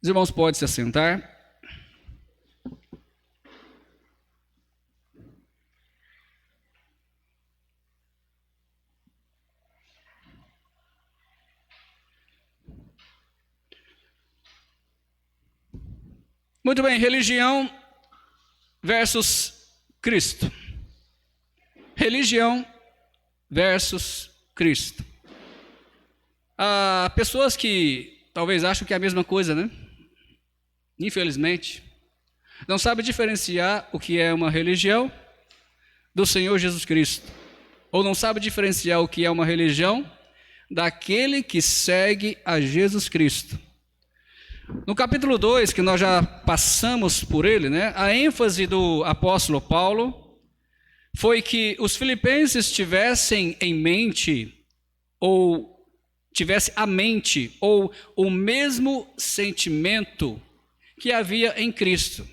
Os irmãos podem se assentar. Muito bem, religião versus Cristo. Religião versus Cristo. Há pessoas que talvez acham que é a mesma coisa, né? Infelizmente, não sabem diferenciar o que é uma religião do Senhor Jesus Cristo. Ou não sabem diferenciar o que é uma religião daquele que segue a Jesus Cristo. No capítulo 2, que nós já passamos por ele, né? A ênfase do apóstolo Paulo foi que os filipenses tivessem em mente, ou tivesse a mente, ou o mesmo sentimento que havia em Cristo,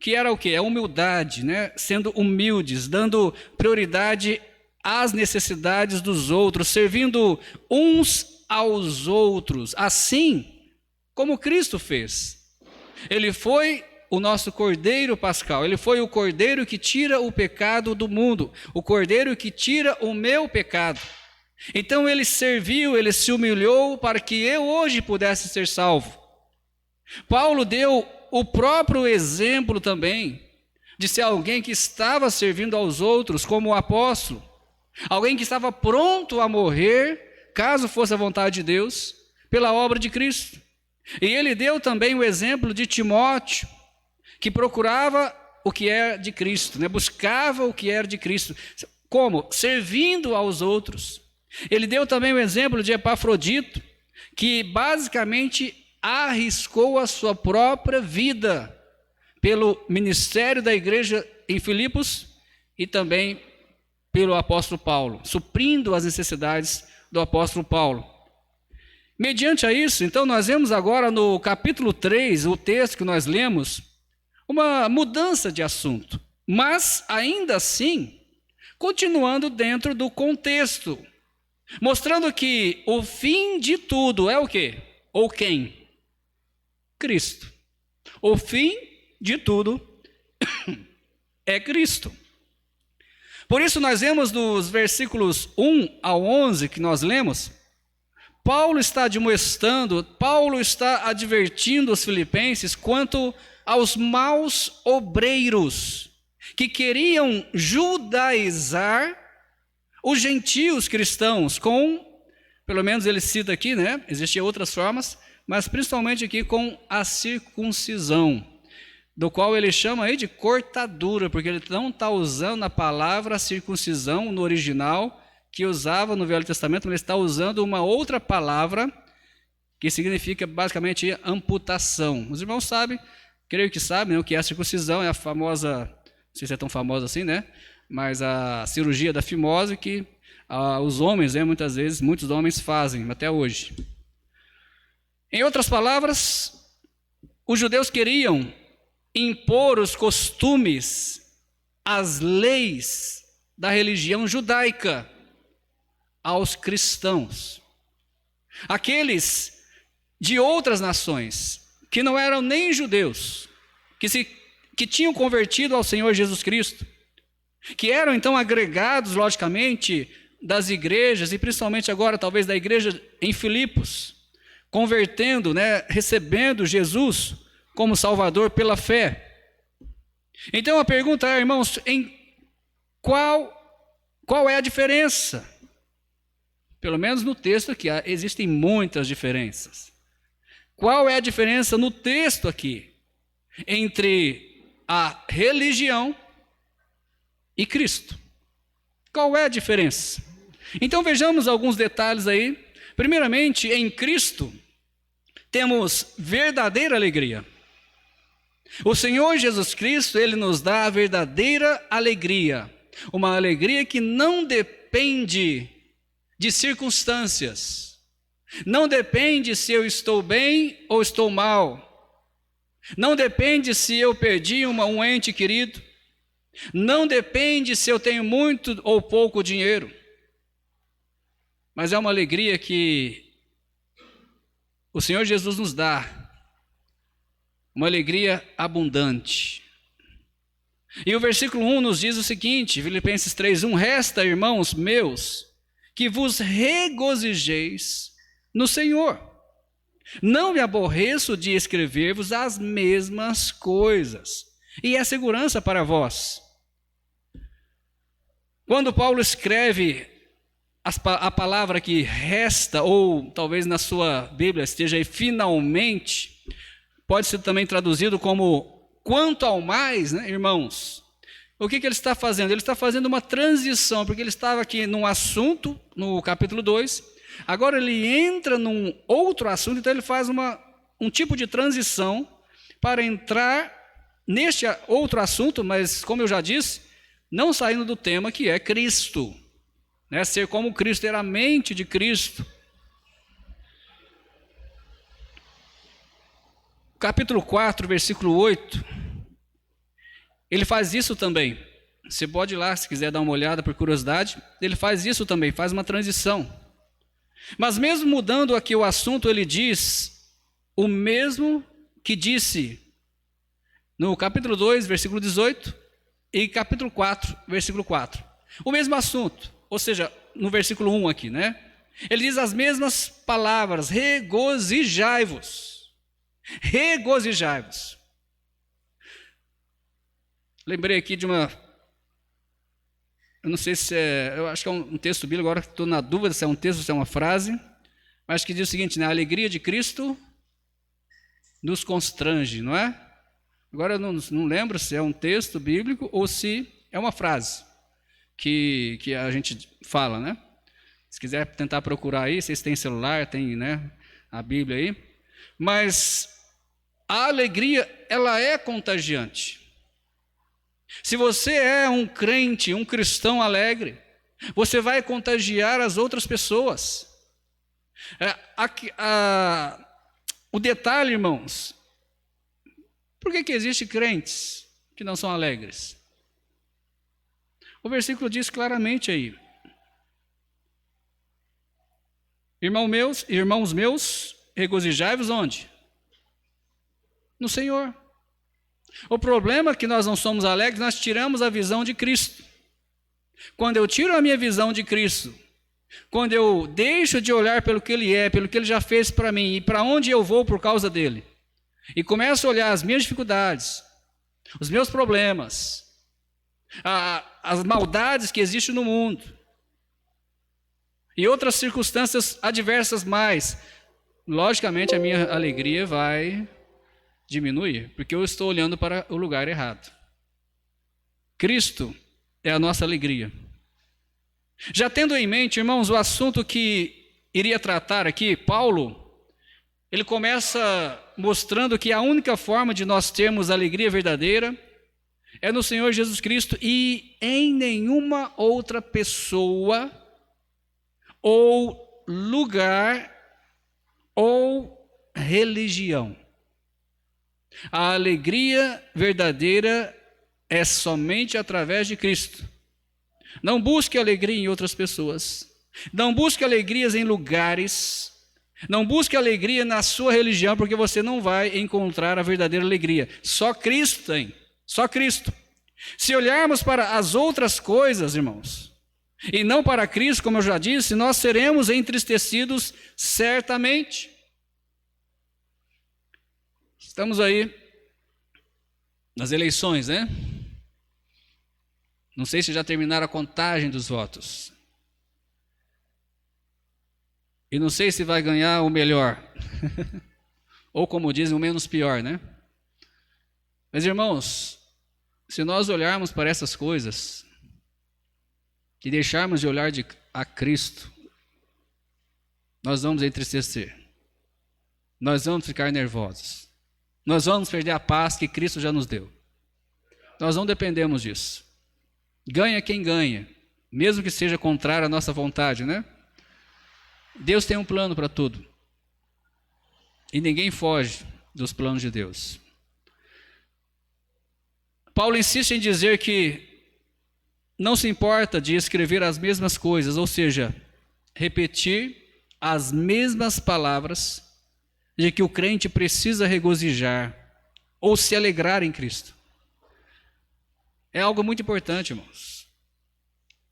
que era o quê? A humildade, né? Sendo humildes, dando prioridade às necessidades dos outros, servindo uns aos outros, assim como Cristo fez. Ele foi o nosso Cordeiro Pascal, ele foi o Cordeiro que tira o pecado do mundo, o Cordeiro que tira o meu pecado. Então ele serviu, ele se humilhou para que eu hoje pudesse ser salvo. Paulo deu o próprio exemplo também de ser alguém que estava servindo aos outros como apóstolo, alguém que estava pronto a morrer, caso fosse a vontade de Deus, pela obra de Cristo. E ele deu também o exemplo de Timóteo, que procurava o que é de Cristo, né? Buscava o que era de Cristo. Como? Servindo aos outros. Ele deu também o exemplo de Epafrodito, que basicamente arriscou a sua própria vida pelo ministério da igreja em Filipos e também pelo apóstolo Paulo, suprindo as necessidades do apóstolo Paulo. Mediante a isso, então, nós vemos agora no capítulo 3, o texto que nós lemos, uma mudança de assunto, mas ainda assim, continuando dentro do contexto, mostrando que o fim de tudo é o quê? Ou quem? Cristo. O fim de tudo é Cristo. Por isso nós vemos nos versículos 1 ao 11 que nós lemos, Paulo está admoestando, Paulo está advertindo os filipenses quanto aos maus obreiros que queriam judaizar os gentios cristãos com, pelo menos ele cita aqui, né? Existiam outras formas, mas principalmente aqui com a circuncisão, do qual ele chama aí de cortadura, porque ele não está usando a palavra circuncisão no original, que usava no Velho Testamento, mas ele está usando uma outra palavra, que significa basicamente amputação. Os irmãos sabem, creio que sabem, né, o que é a circuncisão, é a famosa, não sei se é tão famosa assim, né? Mas a cirurgia da fimose que os homens, né, muitas vezes, muitos homens fazem, até hoje. Em outras palavras, os judeus queriam impor os costumes, as leis da religião judaica aos cristãos. Aqueles de outras nações, que não eram nem judeus, que tinham convertido ao Senhor Jesus Cristo, que eram então agregados, logicamente, das igrejas, e principalmente agora talvez da igreja em Filipos, convertendo, né, recebendo Jesus como Salvador pela fé. Então a pergunta é, irmãos, em qual é a diferença? Pelo menos no texto aqui, existem muitas diferenças. Qual é a diferença no texto aqui entre a religião e Cristo? Qual é a diferença? Então vejamos alguns detalhes aí. Primeiramente, em Cristo temos verdadeira alegria. O Senhor Jesus Cristo, ele nos dá a verdadeira alegria, uma alegria que não depende de circunstâncias, não depende se eu estou bem ou estou mal, não depende se eu perdi um ente querido, não depende se eu tenho muito ou pouco dinheiro, mas é uma alegria que o Senhor Jesus nos dá, uma alegria abundante. E o versículo 1 nos diz o seguinte, Filipenses 3:1, resta, irmãos meus, que vos regozijeis no Senhor. Não me aborreço de escrever-vos as mesmas coisas, e é segurança para vós. Quando Paulo escreve a palavra que resta, ou talvez na sua Bíblia esteja aí finalmente, pode ser também traduzido como quanto ao mais, né, irmãos? O que ele está fazendo? Ele está fazendo uma transição, porque ele estava aqui num assunto, no capítulo 2, agora ele entra num outro assunto, então ele faz um tipo de transição para entrar neste outro assunto, mas como eu já disse, não saindo do tema que é Cristo, né? Ser como Cristo, ter a mente de Cristo. Capítulo 4, versículo 8, ele faz isso também. Você pode ir lá, se quiser dar uma olhada por curiosidade, ele faz isso também, faz uma transição. Mas mesmo mudando aqui o assunto, ele diz o mesmo que disse no capítulo 2, versículo 18, e capítulo 4, versículo 4. O mesmo assunto, ou seja, no versículo 1 aqui, né? Ele diz as mesmas palavras, regozijai-vos. Regozijai-vos. Lembrei aqui de uma, eu não sei se é, eu acho que é um texto bíblico, agora estou na dúvida se é um texto ou se é uma frase, mas que diz o seguinte, né? A alegria de Cristo nos constrange, não é? Agora eu não lembro se é um texto bíblico ou se é uma frase que a gente fala, né? Se quiser tentar procurar aí, vocês têm celular, tem, né, a Bíblia aí, mas a alegria, ela é contagiante. Se você é um crente, um cristão alegre, você vai contagiar as outras pessoas. O detalhe, irmãos, por que existem crentes que não são alegres? O versículo diz claramente aí, irmãos meus, regozijai-vos onde? No Senhor. O problema é que nós não somos alegres, nós tiramos a visão de Cristo. Quando eu tiro a minha visão de Cristo, quando eu deixo de olhar pelo que Ele é, pelo que Ele já fez para mim e para onde eu vou por causa dEle, e começo a olhar as minhas dificuldades, os meus problemas, as maldades que existem no mundo, e outras circunstâncias adversas mais, logicamente a minha alegria vai diminuir, porque eu estou olhando para o lugar errado. Cristo é a nossa alegria. Já tendo em mente, irmãos, o assunto que iria tratar aqui, Paulo, ele começa mostrando que a única forma de nós termos alegria verdadeira é no Senhor Jesus Cristo e em nenhuma outra pessoa ou lugar ou religião. A alegria verdadeira é somente através de Cristo. Não busque alegria em outras pessoas. Não busque alegrias em lugares. Não busque alegria na sua religião, porque você não vai encontrar a verdadeira alegria. Só Cristo tem. Só Cristo. Se olharmos para as outras coisas, irmãos, e não para Cristo, como eu já disse, nós seremos entristecidos certamente. Estamos aí nas eleições, né? Não sei se já terminaram a contagem dos votos. E não sei se vai ganhar o melhor. Ou como dizem, o menos pior, né? Mas, irmãos, se nós olharmos para essas coisas e deixarmos de olhar a Cristo, nós vamos entristecer. Nós vamos ficar nervosos. Nós vamos perder a paz que Cristo já nos deu. Nós não dependemos disso. Ganha quem ganha, mesmo que seja contrário à nossa vontade, né? Deus tem um plano para tudo. E ninguém foge dos planos de Deus. Paulo insiste em dizer que não se importa de escrever as mesmas coisas, ou seja, repetir as mesmas palavras de que o crente precisa regozijar ou se alegrar em Cristo. É algo muito importante, irmãos.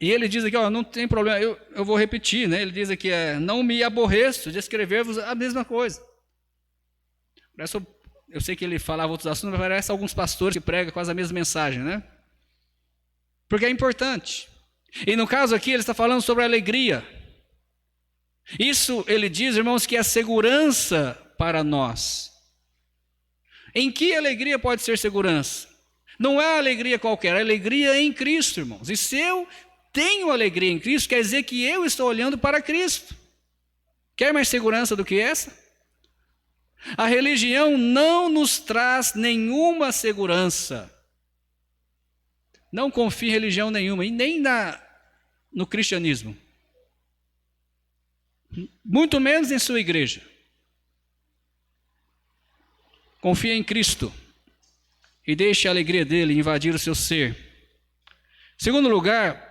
E ele diz aqui, não tem problema, eu vou repetir, né? Ele diz aqui, não me aborreço de escrever-vos a mesma coisa. Eu sei que ele falava outros assuntos, mas parece alguns pastores que pregam quase a mesma mensagem, né? Porque é importante. E no caso aqui, ele está falando sobre a alegria. Isso, ele diz, irmãos, que é segurança para nós. Em que alegria pode ser segurança? Não é alegria qualquer, é alegria em Cristo, irmãos. E se eu tenho alegria em Cristo, quer dizer que eu estou olhando para Cristo. Quer mais segurança do que essa? A religião não nos traz nenhuma segurança. Não confie em religião nenhuma, e nem no cristianismo. Muito menos em sua igreja. Confie em Cristo e deixe a alegria dele invadir o seu ser. Segundo lugar,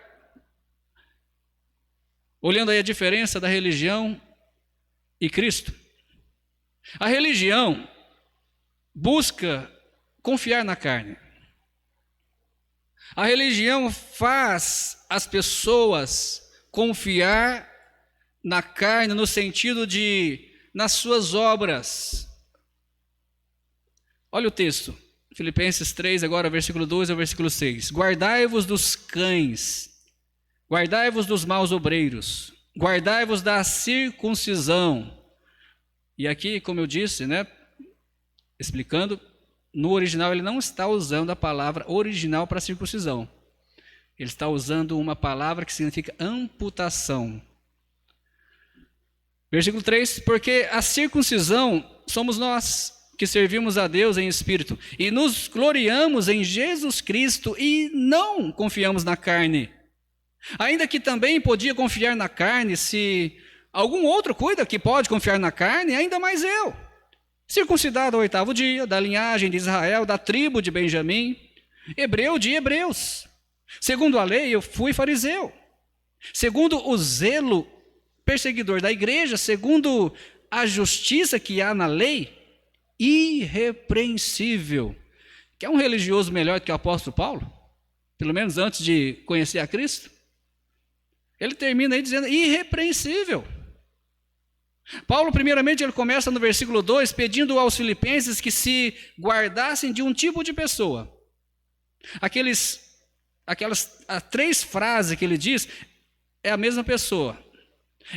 olhando aí a diferença da religião e Cristo. A religião busca confiar na carne. A religião faz as pessoas confiar na carne no sentido de nas suas obras. Olha o texto, Filipenses 3, agora versículo 2 ao versículo 6. Guardai-vos dos cães, guardai-vos dos maus obreiros, guardai-vos da circuncisão. E aqui, como eu disse, né, explicando, no original ele não está usando a palavra original para circuncisão. Ele está usando uma palavra que significa amputação. Versículo 3, porque a circuncisão somos nós, que servimos a Deus em espírito, e nos gloriamos em Jesus Cristo e não confiamos na carne. Ainda que também podia confiar na carne, se algum outro cuida que pode confiar na carne, ainda mais eu. Circuncidado ao 8º dia, da linhagem de Israel, da tribo de Benjamim, hebreu de hebreus. Segundo a lei, eu fui fariseu. Segundo o zelo perseguidor da igreja, segundo a justiça que há na lei, irrepreensível. Quer um religioso melhor do que o apóstolo Paulo? Pelo menos antes de conhecer a Cristo? Ele termina aí dizendo irrepreensível. Paulo, primeiramente, ele começa no versículo 2, pedindo aos filipenses que se guardassem de um tipo de pessoa. Aquelas 3 frases que ele diz, é a mesma pessoa.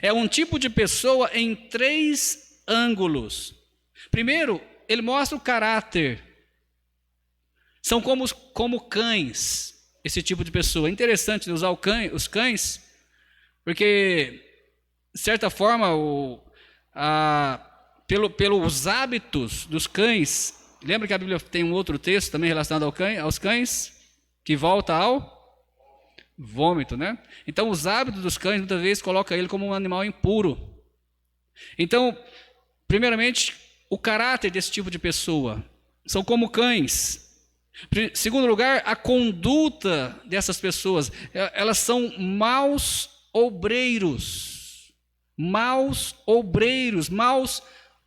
É um tipo de pessoa em 3 ângulos. Primeiro, ele mostra o caráter. São como cães, esse tipo de pessoa. É interessante usar os cães, porque, de certa forma, pelos hábitos dos cães, lembra que a Bíblia tem um outro texto também relacionado aos cães, que volta ao vômito, né? Então, os hábitos dos cães, muitas vezes, colocam ele como um animal impuro. Então, primeiramente, o caráter desse tipo de pessoa, são como cães. Segundo lugar, a conduta dessas pessoas, elas são maus obreiros, maus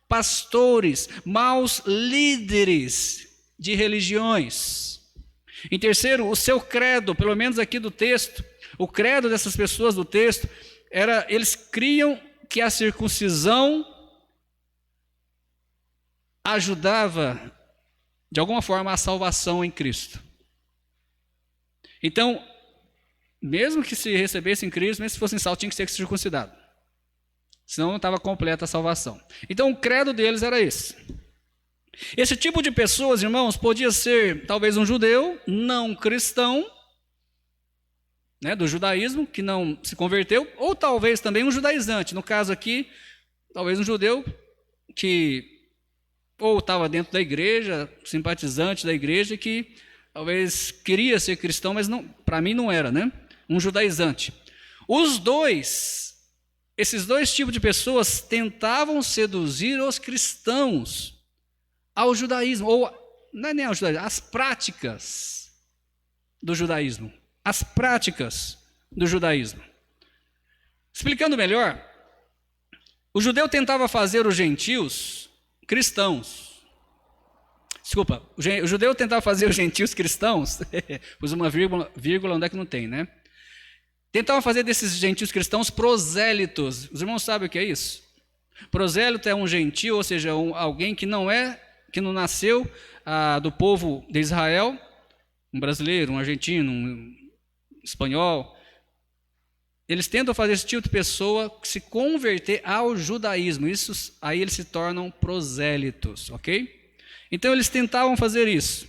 pastores, maus líderes de religiões. Em terceiro, o seu credo, pelo menos aqui do texto, o credo dessas pessoas do texto, eles criam que a circuncisão ajudava, de alguma forma, a salvação em Cristo. Então, mesmo que se recebessem Cristo, mesmo se fossem salvos, tinha que ser circuncidado. Senão não estava completa a salvação. Então, o credo deles era esse. Esse tipo de pessoas, irmãos, podia ser talvez um judeu não cristão, né, do judaísmo, que não se converteu, ou talvez também um judaizante. No caso aqui, talvez um judeu que ou estava dentro da igreja, simpatizante da igreja, que talvez queria ser cristão, mas para mim não era, né? Um judaizante. Esses dois tipos de pessoas tentavam seduzir os cristãos ao judaísmo, ou não é nem ao judaísmo, às práticas do judaísmo. As práticas do judaísmo. Explicando melhor, o judeu tentava fazer os gentios cristãos. Desculpa, o judeu tentava fazer os gentios cristãos, pus uma vírgula onde é que não tem, né? Tentavam fazer desses gentios cristãos prosélitos. Os irmãos sabem o que é isso? Prosélito é um gentio, ou seja, alguém que não nasceu do povo de Israel, um brasileiro, um argentino, um espanhol. Eles tentam fazer esse tipo de pessoa se converter ao judaísmo. Isso aí eles se tornam prosélitos, ok? Então eles tentavam fazer isso.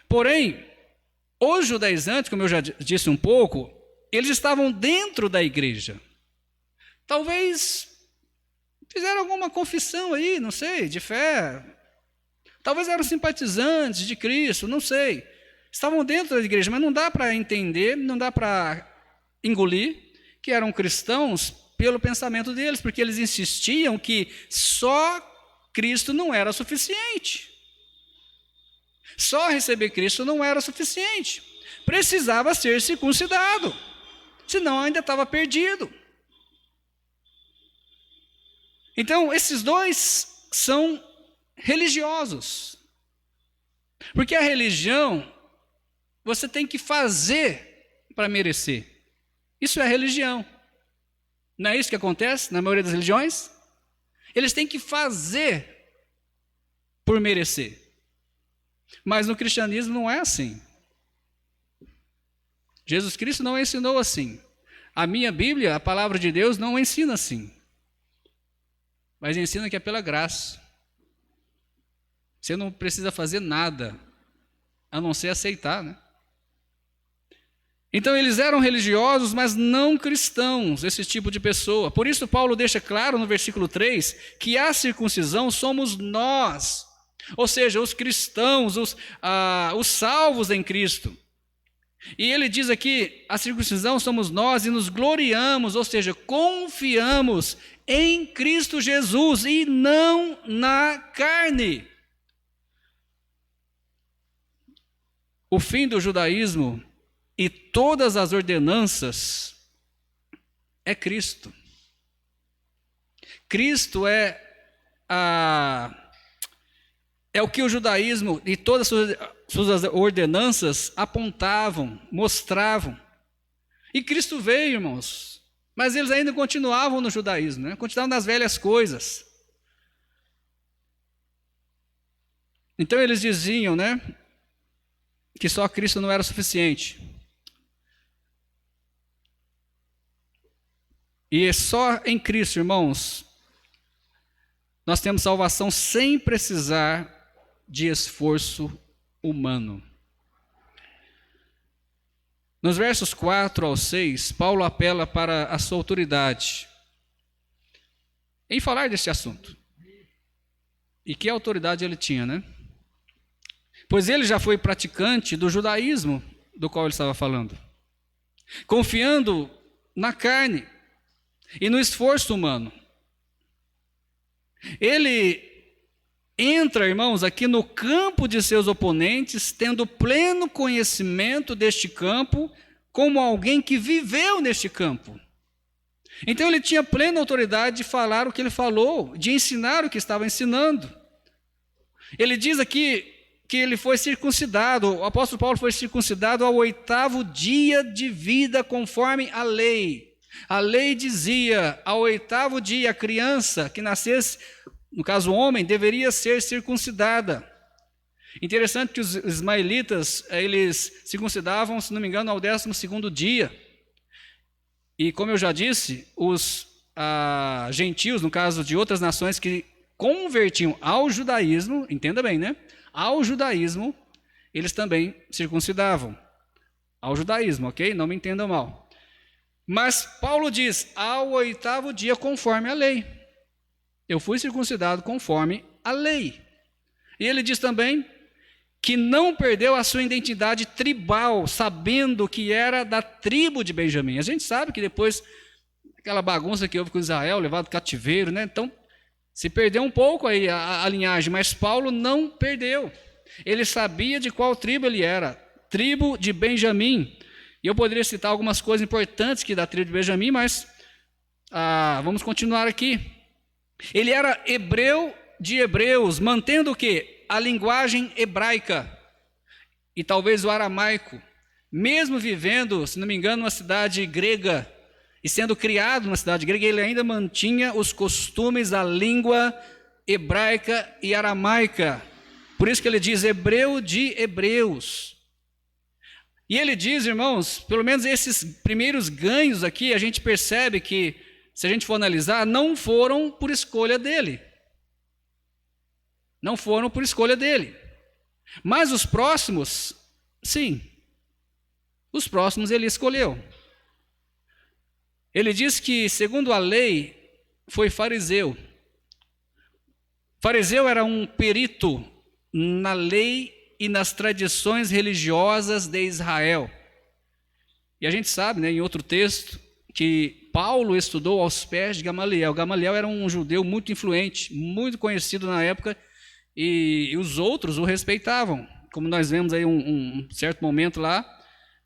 Porém, os judaizantes, como eu já disse um pouco, eles estavam dentro da igreja. Talvez fizeram alguma confissão aí, não sei, de fé. Talvez eram simpatizantes de Cristo, não sei. Estavam dentro da igreja, mas não dá para entender, não dá para engolir que eram cristãos pelo pensamento deles, porque eles insistiam que só Cristo não era suficiente. Só receber Cristo não era suficiente. Precisava ser circuncidado, senão ainda estava perdido. Então, esses dois são religiosos. Porque a religião, você tem que fazer para merecer. Isso é religião. Não é isso que acontece na maioria das religiões? Eles têm que fazer por merecer. Mas no cristianismo não é assim. Jesus Cristo não ensinou assim. A minha Bíblia, a palavra de Deus, não ensina assim. Mas ensina que é pela graça. Você não precisa fazer nada, a não ser aceitar, né? Então eles eram religiosos, mas não cristãos, esse tipo de pessoa. Por isso Paulo deixa claro no versículo 3, que a circuncisão somos nós. Ou seja, os cristãos, os salvos em Cristo. E ele diz aqui, a circuncisão somos nós e nos gloriamos, ou seja, confiamos em Cristo Jesus e não na carne. O fim do judaísmo e todas as ordenanças é Cristo. Cristo é o que o judaísmo e todas as suas ordenanças apontavam, mostravam. E Cristo veio, irmãos, mas eles ainda continuavam no judaísmo, né? Continuavam nas velhas coisas. Então eles diziam, né, que só Cristo não era suficiente. E é só em Cristo, irmãos, nós temos salvação sem precisar de esforço humano. Nos versos 4 ao 6, Paulo apela para a sua autoridade em falar deste assunto. E que autoridade ele tinha, né? Pois ele já foi praticante do judaísmo do qual ele estava falando, confiando na carne e no esforço humano. Ele entra, irmãos, aqui no campo de seus oponentes, tendo pleno conhecimento deste campo, como alguém que viveu neste campo. Então ele tinha plena autoridade de falar o que ele falou, de ensinar o que estava ensinando. Ele diz aqui que ele foi circuncidado, o apóstolo Paulo foi circuncidado ao 8º dia de vida, conforme a lei. A lei dizia, ao 8º dia, a criança que nascesse, no caso o homem, deveria ser circuncidada. Interessante que os ismaelitas, eles circuncidavam, se não me engano, ao 12º dia. E como eu já disse, os gentios, no caso de outras nações que convertiam ao judaísmo, entenda bem, né? Ao judaísmo, eles também circuncidavam. Ao judaísmo, ok? Não me entendam mal. Mas Paulo diz, ao 8º dia, conforme a lei. Eu fui circuncidado conforme a lei. E ele diz também que não perdeu a sua identidade tribal, sabendo que era da tribo de Benjamim. A gente sabe que depois, aquela bagunça que houve com Israel, levado cativeiro, né? Então, se perdeu um pouco aí a linhagem, mas Paulo não perdeu. Ele sabia de qual tribo ele era, tribo de Benjamim. E eu poderia citar algumas coisas importantes que da tribo de Benjamim, mas vamos continuar aqui. Ele era hebreu de hebreus, mantendo o quê? a linguagem hebraica e talvez o aramaico, mesmo vivendo, se não me engano, numa cidade grega e sendo criado numa cidade grega, ele ainda mantinha os costumes da língua hebraica e aramaica. Por isso que ele diz hebreu de hebreus. E ele diz, irmãos, pelo menos esses primeiros ganhos aqui, a gente percebe que, se a gente for analisar, não foram por escolha dele. Não foram por escolha dele. Mas os próximos, sim. Os próximos ele escolheu. Ele diz que, segundo a lei, foi fariseu. Fariseu era um perito na lei e nas tradições religiosas de Israel. E a gente sabe, né, em outro texto, que Paulo estudou aos pés de Gamaliel. Gamaliel era um judeu muito influente, muito conhecido na época, e os outros o respeitavam. Como nós vemos aí um certo momento lá,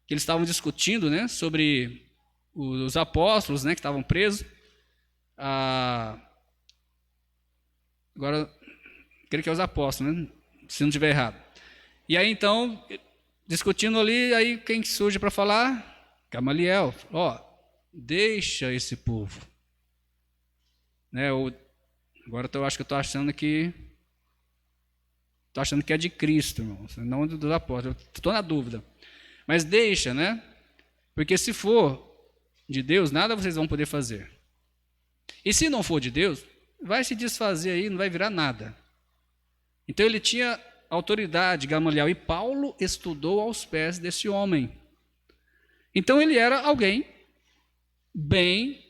que eles estavam discutindo, né, sobre os apóstolos, né, que estavam presos. Agora, creio que é os apóstolos, né, se não estiver errado. E aí então, discutindo ali, aí quem surge para falar? Gamaliel. Deixa esse povo. Né, agora eu acho que eu estou achando que é de Cristo, irmão, não dos apóstolos. Estou na dúvida. Mas deixa, né? Porque se for de Deus, nada vocês vão poder fazer. E se não for de Deus, vai se desfazer aí, não vai virar nada. Então ele tinha autoridade, Gamaliel, e Paulo estudou aos pés desse homem. Então ele era alguém bem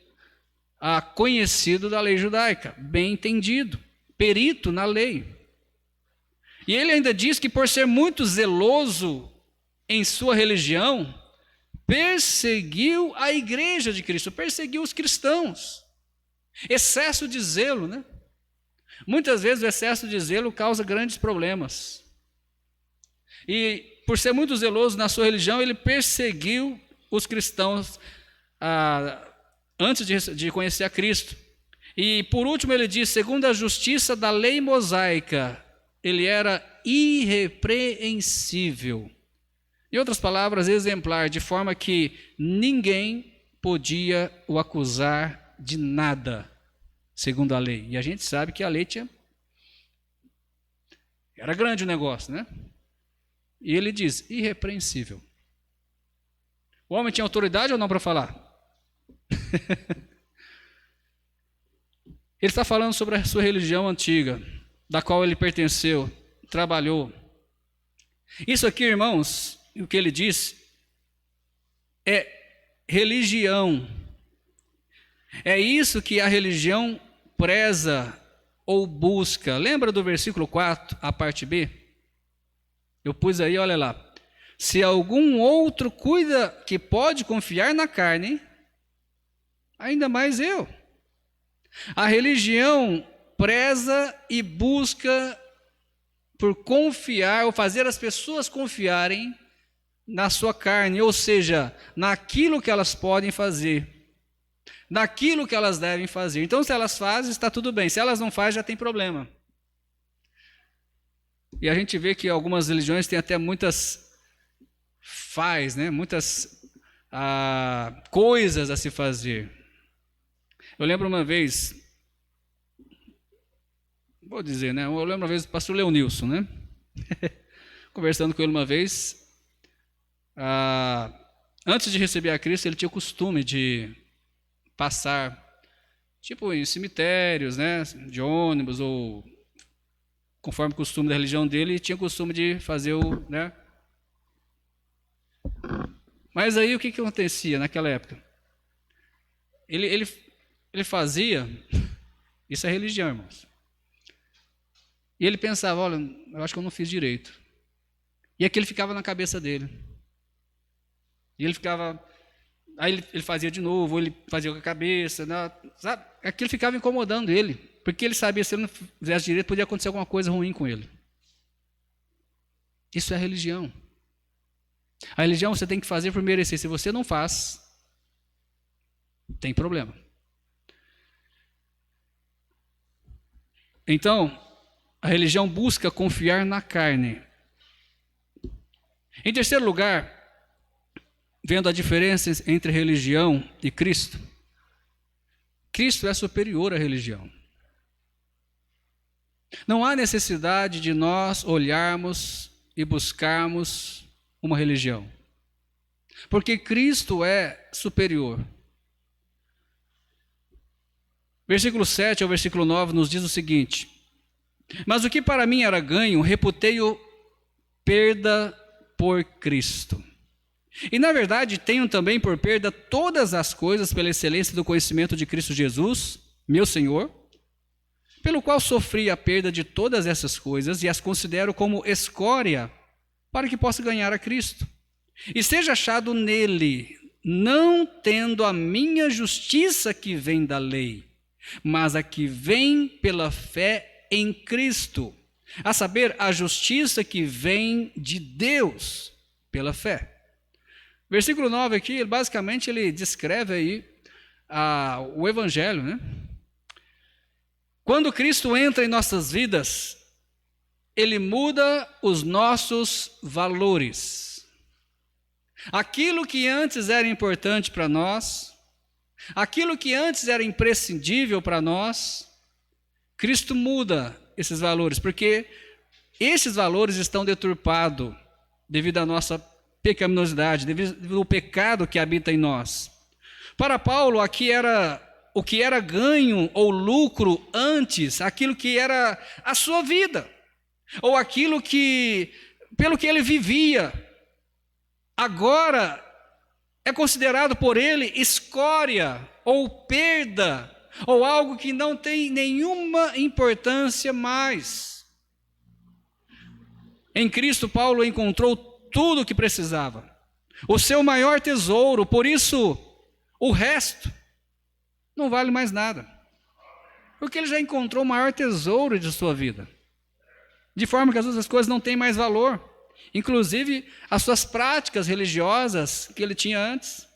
conhecido da lei judaica, bem entendido, perito na lei. E ele ainda diz que por ser muito zeloso em sua religião, perseguiu a igreja de Cristo, perseguiu os cristãos. Excesso de zelo, né? Muitas vezes o excesso de zelo causa grandes problemas. E por ser muito zeloso na sua religião, ele perseguiu os cristãos antes de conhecer a Cristo. E por último ele diz, segundo a justiça da lei mosaica, ele era irrepreensível. Em outras palavras, exemplar, de forma que ninguém podia o acusar de nada, segundo a lei. E a gente sabe que a lei era grande o negócio, né? E ele diz, irrepreensível. O homem tinha autoridade ou não para falar? Ele está falando sobre a sua religião antiga, da qual ele pertenceu, trabalhou. Isso aqui, irmãos, o que ele diz é religião. É isso que a religião preza ou busca. Lembra do versículo 4, a parte B? Eu pus aí, olha lá. Se algum outro cuida que pode confiar na carne, ainda mais eu. A religião preza e busca por confiar, ou fazer as pessoas confiarem na sua carne, ou seja, naquilo que elas podem fazer, naquilo que elas devem fazer. Então, se elas fazem, está tudo bem. Se elas não fazem, já tem problema. E a gente vê que algumas religiões têm até muitas coisas a se fazer. Eu lembro uma vez, vou dizer, né? Eu lembro uma vez do pastor Leonilson, né? Conversando com ele uma vez, antes de receber a Cristo, ele tinha o costume de passar, tipo em cemitérios, né? De ônibus, ou conforme o costume da religião dele, tinha o costume de fazer né? Mas aí o que acontecia naquela época? Ele fazia, isso é religião, irmãos. E ele pensava, olha, eu acho que eu não fiz direito. E aquilo ficava na cabeça dele. E ele ficava, aí ele fazia de novo, ou ele fazia com a cabeça, né? Sabe? Aquilo ficava incomodando ele, porque ele sabia que se ele não fizesse direito, podia acontecer alguma coisa ruim com ele. Isso é religião. A religião você tem que fazer por merecer. Se você não faz, tem problema. Então, A religião busca confiar na carne. Em terceiro lugar, vendo a diferença entre religião e Cristo, Cristo é superior à religião. Não há necessidade de nós olharmos e buscarmos uma religião, porque Cristo é superior. Versículo 7 ao versículo 9 nos diz o seguinte: mas o que para mim era ganho, reputei-o perda por Cristo. E na verdade tenho também por perda todas as coisas pela excelência do conhecimento de Cristo Jesus, meu Senhor, pelo qual sofri a perda de todas essas coisas e as considero como escória para que possa ganhar a Cristo. E seja achado nele, não tendo a minha justiça que vem da lei, mas a que vem pela fé em Cristo, a saber, a justiça que vem de Deus pela fé. Versículo 9 aqui, basicamente ele descreve aí o Evangelho, né? Quando Cristo entra em nossas vidas, ele muda os nossos valores. Aquilo que antes era importante para nós, aquilo que antes era imprescindível para nós, Cristo muda esses valores, porque esses valores estão deturpados devido à nossa pecaminosidade, devido ao pecado que habita em nós. Para Paulo, aqui era o que era ganho ou lucro antes, aquilo que era a sua vida, ou aquilo que, pelo que ele vivia, agora é considerado por ele escória ou perda, ou algo que não tem nenhuma importância mais. Em Cristo, Paulo encontrou tudo o que precisava, o seu maior tesouro, por isso o resto não vale mais nada, porque ele já encontrou o maior tesouro de sua vida, de forma que as outras coisas não têm mais valor, inclusive as suas práticas religiosas que ele tinha antes.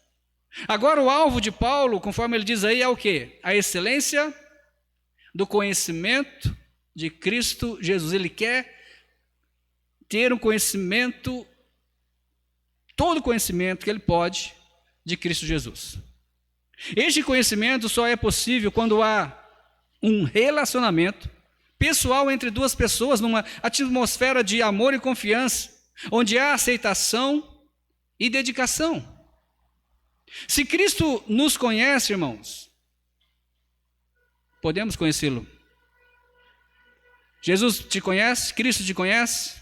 Agora o alvo de Paulo, conforme ele diz aí, é o quê? A excelência do conhecimento de Cristo Jesus. Ele quer ter um conhecimento, todo o conhecimento que ele pode de Cristo Jesus. Este conhecimento só é possível quando há um relacionamento pessoal entre duas pessoas, numa atmosfera de amor e confiança, onde há aceitação e dedicação. Se Cristo nos conhece, irmãos, podemos conhecê-lo. Jesus te conhece, Cristo te conhece,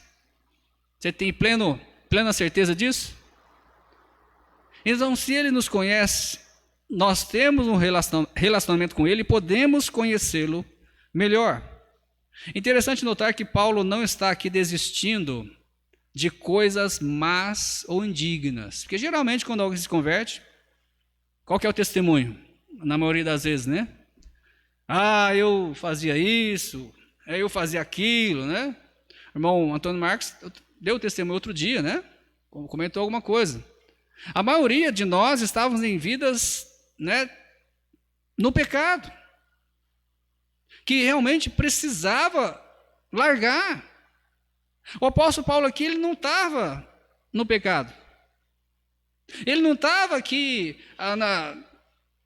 você tem plena certeza disso? Então, se Ele nos conhece, nós temos um relacionamento com Ele e podemos conhecê-lo melhor. Interessante notar que Paulo não está aqui desistindo de coisas más ou indignas, porque geralmente quando alguém se converte, qual que é o testemunho? Na maioria das vezes, né? Ah, eu fazia isso, eu fazia aquilo, né? O irmão Antônio Marcos deu testemunho outro dia, né? Comentou alguma coisa. A maioria de nós estávamos em vidas, né, no pecado, que realmente precisava largar. O apóstolo Paulo aqui, ele não estava no pecado. Ele não estava aqui,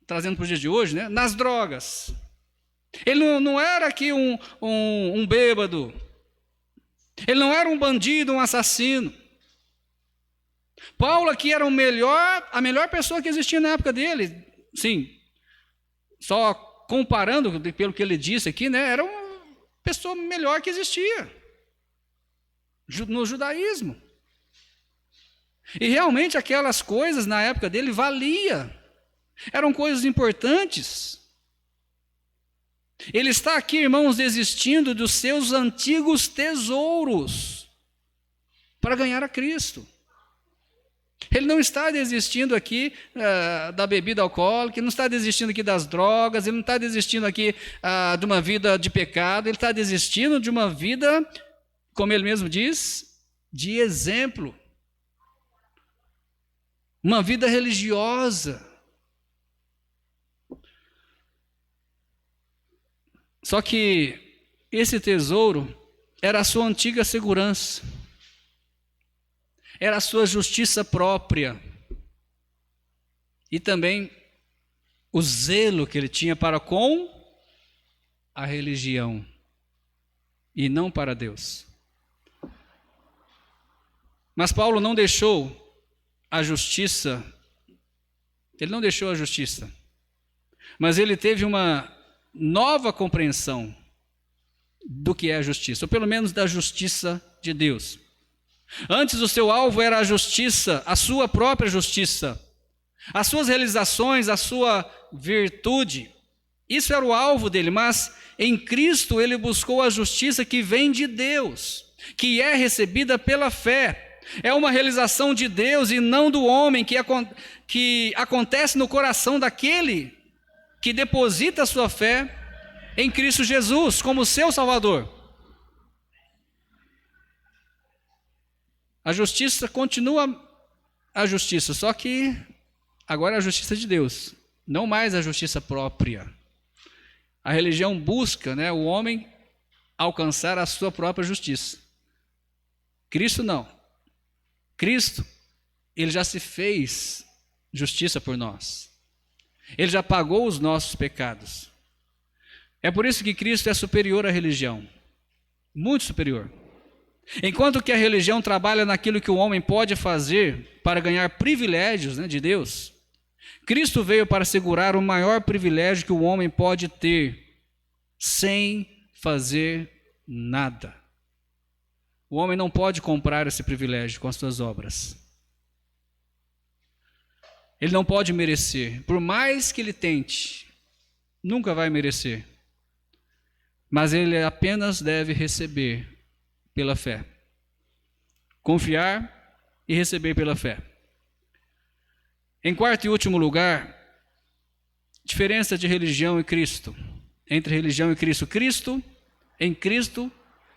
trazendo para o dia de hoje, né, nas drogas. Ele não era aqui um bêbado. Ele não era um bandido, um assassino. Paulo aqui era a melhor pessoa que existia na época dele. Sim, só comparando pelo que ele disse aqui, né, era uma pessoa melhor que existia no judaísmo. E realmente aquelas coisas na época dele valia, eram coisas importantes. Ele está aqui, irmãos, desistindo dos seus antigos tesouros para ganhar a Cristo. Ele não está desistindo aqui da bebida alcoólica, ele não está desistindo aqui das drogas, ele não está desistindo aqui de uma vida de pecado, ele está desistindo de uma vida, como ele mesmo diz, de exemplo. Uma vida religiosa. Só que esse tesouro era a sua antiga segurança, era a sua justiça própria e também o zelo que ele tinha para com a religião e não para Deus. Mas Paulo não deixou a justiça, mas ele teve uma nova compreensão do que é a justiça, ou pelo menos da justiça de Deus. Antes o seu alvo era a justiça, a sua própria justiça, as suas realizações, a sua virtude. Isso era o alvo dele, mas em Cristo ele buscou a justiça que vem de Deus, que é recebida pela fé. É uma realização de Deus e não do homem, que acontece no coração daquele que deposita a sua fé em Cristo Jesus como seu Salvador. A justiça continua a justiça, só que agora é a justiça de Deus, não mais a justiça própria. A religião busca, o homem alcançar a sua própria justiça. Cristo não. Cristo, ele já se fez justiça por nós. Ele já pagou os nossos pecados. É por isso que Cristo é superior à religião, muito superior. Enquanto que a religião trabalha naquilo que o homem pode fazer para ganhar privilégios de Deus, Cristo veio para assegurar o maior privilégio que o homem pode ter, sem fazer nada. O homem não pode comprar esse privilégio com as suas obras. Ele não pode merecer, por mais que ele tente, nunca vai merecer. Mas ele apenas deve receber pela fé. Confiar e receber pela fé. Em quarto e último lugar, diferença de religião e Cristo. Entre religião e Cristo. Em Cristo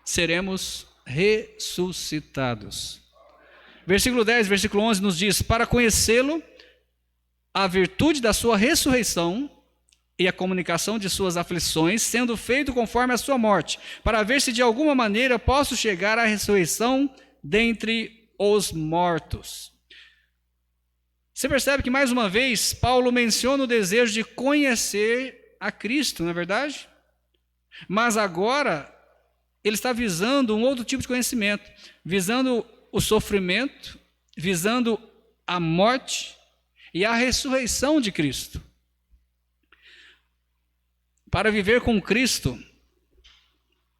seremos ressuscitados. Versículo 10, versículo 11 nos diz: para conhecê-lo, a virtude da sua ressurreição e a comunicação de suas aflições, sendo feito conforme a sua morte, para ver se de alguma maneira posso chegar à ressurreição dentre os mortos. Você percebe que mais uma vez Paulo menciona o desejo de conhecer a Cristo, não é verdade? Mas agora ele está visando um outro tipo de conhecimento, visando o sofrimento, visando a morte e a ressurreição de Cristo. Para viver com Cristo,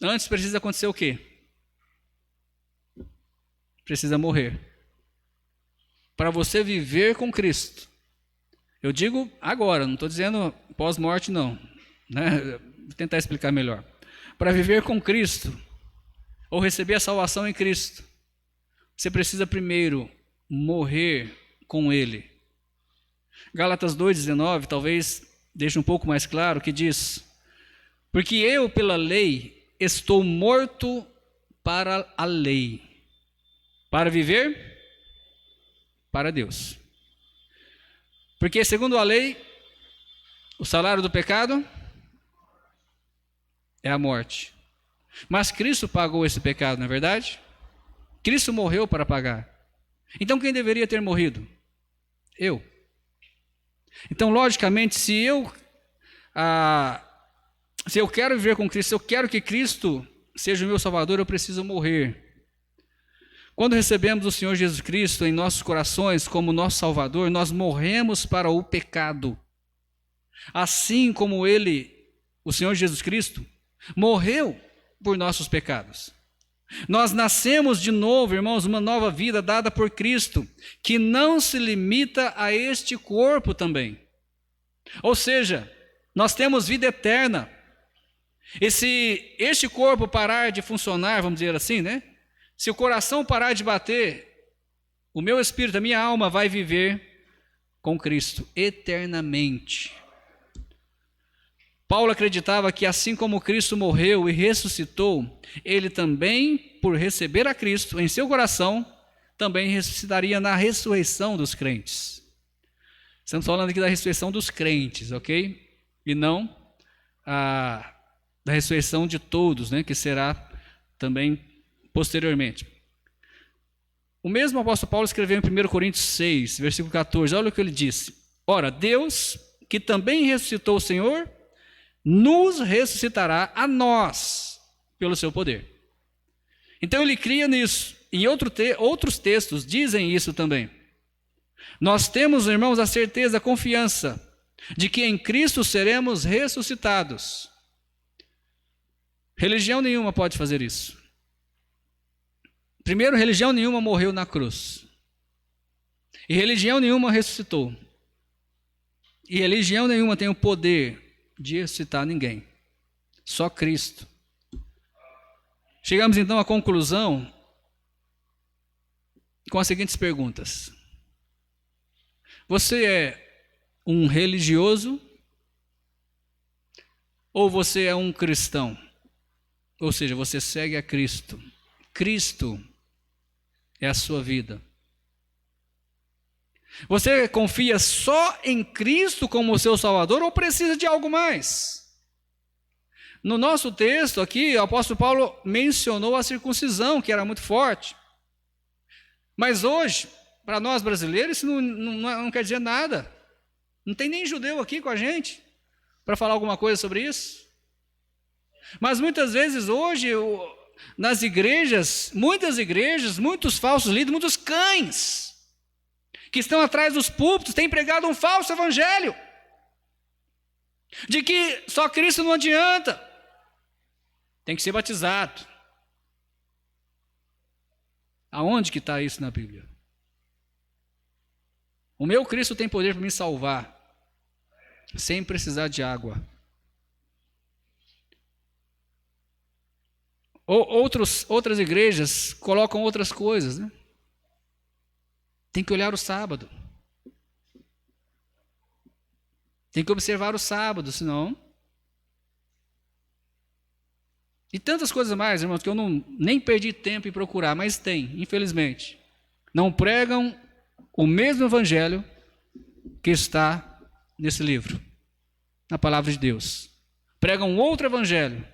antes precisa acontecer o quê? Precisa morrer. Para você viver com Cristo, eu digo agora, não estou dizendo pós-morte não, Vou tentar explicar melhor. Para viver com Cristo, ou receber a salvação em Cristo, você precisa primeiro morrer com Ele. Gálatas 2,19 talvez deixe um pouco mais claro, que diz: porque eu pela lei estou morto para a lei, para viver para Deus. Porque segundo a lei, o salário do pecado é a morte. Mas Cristo pagou esse pecado, não é verdade? Cristo morreu para pagar. Então quem deveria ter morrido? Eu. Então, logicamente, se eu quero viver com Cristo, se eu quero que Cristo seja o meu Salvador, eu preciso morrer. Quando recebemos o Senhor Jesus Cristo em nossos corações como nosso Salvador, nós morremos para o pecado. Assim como Ele, o Senhor Jesus Cristo, morreu por nossos pecados. Nós nascemos de novo, irmãos, uma nova vida dada por Cristo, que não se limita a este corpo também. Ou seja, nós temos vida eterna. E se este corpo parar de funcionar, vamos dizer assim, Se o coração parar de bater, o meu espírito, a minha alma vai viver com Cristo eternamente. Paulo acreditava que assim como Cristo morreu e ressuscitou, ele também, por receber a Cristo em seu coração, também ressuscitaria na ressurreição dos crentes. Estamos falando aqui da ressurreição dos crentes, ok? E não da ressurreição de todos, que será também posteriormente. O mesmo apóstolo Paulo escreveu em 1 Coríntios 6, versículo 14, olha o que ele disse. Ora, Deus, que também ressuscitou o Senhor, nos ressuscitará a nós, pelo seu poder. Então ele cria nisso. Em outros textos dizem isso também. Nós temos, irmãos, a certeza, a confiança de que em Cristo seremos ressuscitados. Religião nenhuma pode fazer isso. Primeiro, religião nenhuma morreu na cruz. E religião nenhuma ressuscitou. E religião nenhuma tem o poder de ressuscitar ninguém. Só Cristo. Chegamos então à conclusão com as seguintes perguntas. Você é um religioso ou você é um cristão? Ou seja, você segue a Cristo. Cristo é a sua vida. Você confia só em Cristo como seu Salvador ou precisa de algo mais? No nosso texto aqui, o apóstolo Paulo mencionou a circuncisão, que era muito forte. Mas hoje, para nós brasileiros, isso não quer dizer nada. Não tem nem judeu aqui com a gente para falar alguma coisa sobre isso. Mas muitas vezes hoje, nas igrejas, muitos falsos líderes, muitos cães, que estão atrás dos púlpitos, têm pregado um falso evangelho, de que só Cristo não adianta, tem que ser batizado. Aonde que está isso na Bíblia? O meu Cristo tem poder para me salvar, sem precisar de água. Outras igrejas colocam outras coisas, né? Tem que olhar o sábado. Tem que observar o sábado, senão... E tantas coisas mais, irmãos, que eu nem perdi tempo em procurar, mas tem, infelizmente. Não pregam o mesmo evangelho que está nesse livro, na palavra de Deus. Pregam outro evangelho.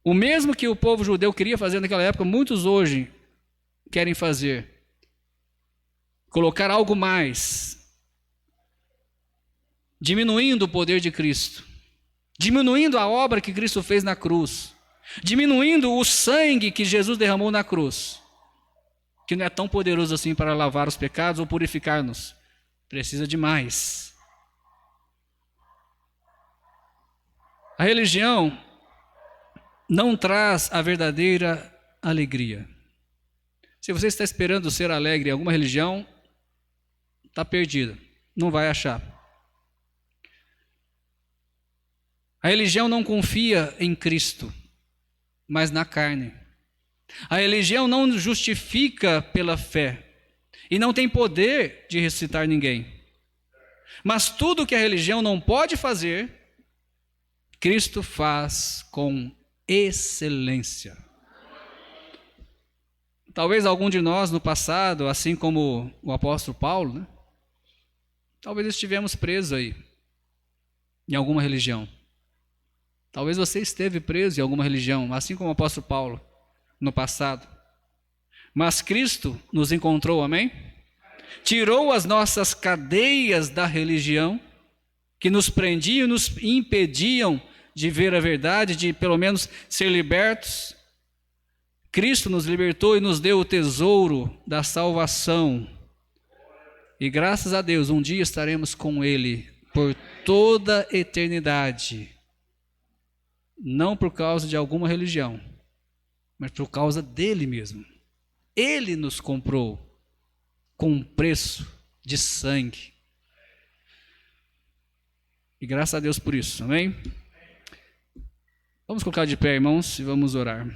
O mesmo que o povo judeu queria fazer naquela época, muitos hoje querem fazer. Colocar algo mais, diminuindo o poder de Cristo, diminuindo a obra que Cristo fez na cruz, diminuindo o sangue que Jesus derramou na cruz, que não é tão poderoso assim para lavar os pecados ou purificar-nos. Precisa de mais. A religião não traz a verdadeira alegria. Se você está esperando ser alegre em alguma religião, está perdido, não vai achar. A religião não confia em Cristo, mas na carne. A religião não justifica pela fé e não tem poder de ressuscitar ninguém. Mas tudo que a religião não pode fazer, Cristo faz com excelência. Talvez algum de nós no passado, assim como o apóstolo Paulo, né? Talvez estivemos presos aí, em alguma religião. Talvez você esteve preso em alguma religião, assim como o apóstolo Paulo, no passado. Mas Cristo nos encontrou, amém? Tirou as nossas cadeias da religião, que nos prendiam, nos impediam de ver a verdade, de pelo menos ser libertos. Cristo nos libertou e nos deu o tesouro da salvação. E graças a Deus, um dia estaremos com Ele por toda a eternidade. Não por causa de alguma religião, mas por causa dele mesmo. Ele nos comprou com um preço de sangue. E graças a Deus por isso, amém? Vamos colocar de pé, irmãos, e vamos orar.